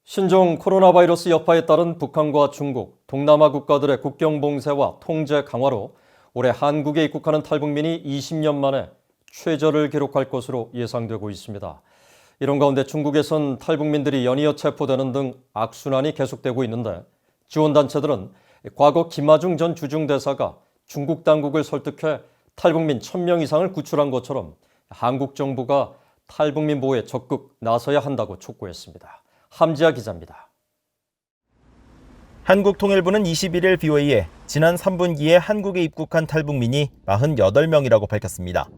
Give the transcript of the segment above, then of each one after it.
신종 코로나 바이러스 여파에 따른 북한과 중국, 동남아 국가들의 국경 봉쇄와 통제 강화로 올해 한국에 입국하는 탈북민이 20년 만에 최저를 기록할 것으로 예상되고 있습니다. 이런 가운데 중국에선 탈북민들이 연이어 체포되는 등 악순환이 계속되고 있는데 지원단체들은 과거 김하중 전 주중대사가 중국 당국을 설득해 탈북민 1,000명 이상을 구출한 것처럼 한국 정부가 탈북민 보호에 적극 나서야 한다고 촉구했습니다. 함지아 기자입니다. 한국통일부는 21일 BOA에 지난 3분기에 한국에 입국한 탈북민이 48명이라고 밝혔습니다.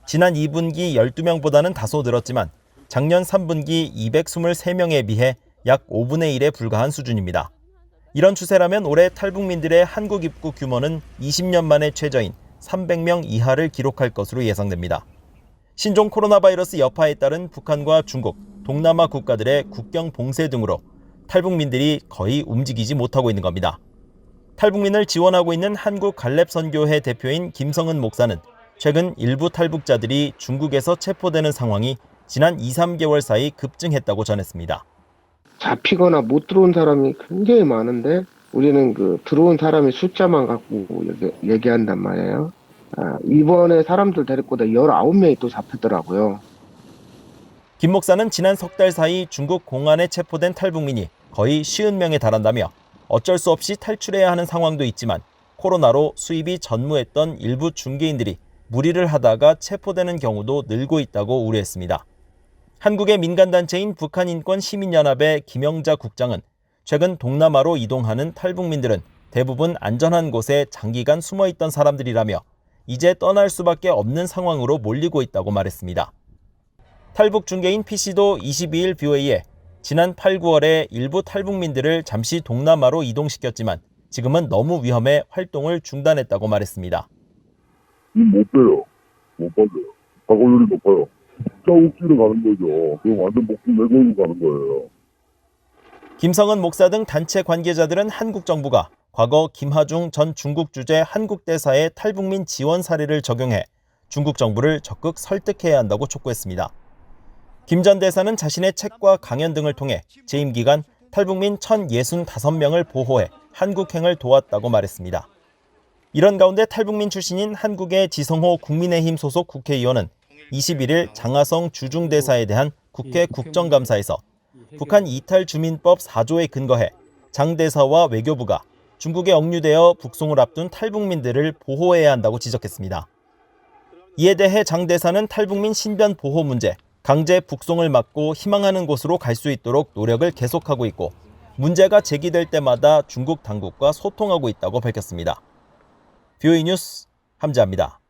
지난 2분기 12명보다는 다소 늘었지만 작년 3분기 223명에 비해 약 5분의 1에 불과한 수준입니다. 이런 추세라면 올해 탈북민들의 한국 입국 규모는 20년 만에 최저인 300명 이하를 기록할 것으로 예상됩니다. 신종 코로나 바이러스 여파에 따른 북한과 중국, 동남아 국가들의 국경 봉쇄 등으로 탈북민들이 거의 움직이지 못하고 있는 겁니다. 탈북민을 지원하고 있는 한국갈렙선교회 대표인 김성은 목사는 최근 일부 탈북자들이 중국에서 체포되는 상황이 지난 2-3개월 사이 급증했다고 전했습니다. 잡히거나 못 들어온 사람이 굉장히 많은데 우리는 들어온 사람의 숫자만 갖고 얘기한단 말이에요. 이번에 사람들 데리고 19명이 또 잡혔더라고요. 김 목사는 지난 석 달 사이 중국 공안에 체포된 탈북민이 거의 50명에 달한다며 어쩔 수 없이 탈출해야 하는 상황도 있지만 코로나로 수입이 전무했던 일부 중개인들이 무리를 하다가 체포되는 경우도 늘고 있다고 우려했습니다. 한국의 민간단체인 북한인권시민연합의 김영자 국장은 최근 동남아로 이동하는 탈북민들은 대부분 안전한 곳에 장기간 숨어있던 사람들이라며 이제 떠날 수밖에 없는 상황으로 몰리고 있다고 말했습니다. 탈북 중개인 P씨도 22일 BOA에 지난 8, 9월에 일부 탈북민들을 잠시 동남아로 이동시켰지만 지금은 너무 위험해 활동을 중단했다고 말했습니다. 못 빼요. 못 받아요. 사고율이 높아요. 자국지로 가는 거죠. 그럼 완전 목숨 내걸고 가는 거예요. 김성은 목사 등 단체 관계자들은 한국 정부가 과거 김하중 전 중국 주재 한국 대사의 탈북민 지원 사례를 적용해 중국 정부를 적극 설득해야 한다고 촉구했습니다. 김 전 대사는 자신의 책과 강연 등을 통해 재임 기간 탈북민 1,065명을 보호해 한국행을 도왔다고 말했습니다. 이런 가운데 탈북민 출신인 한국의 지성호 국민의힘 소속 국회의원은 21일 장하성 주중대사에 대한 국회 국정감사에서 북한 이탈주민법 4조에 근거해 장 대사와 외교부가 중국에 억류되어 북송을 앞둔 탈북민들을 보호해야 한다고 지적했습니다. 이에 대해 장 대사는 탈북민 신변 보호 문제, 강제 북송을 막고 희망하는 곳으로 갈 수 있도록 노력을 계속하고 있고 문제가 제기될 때마다 중국 당국과 소통하고 있다고 밝혔습니다. BOA 뉴스 함지아입니다.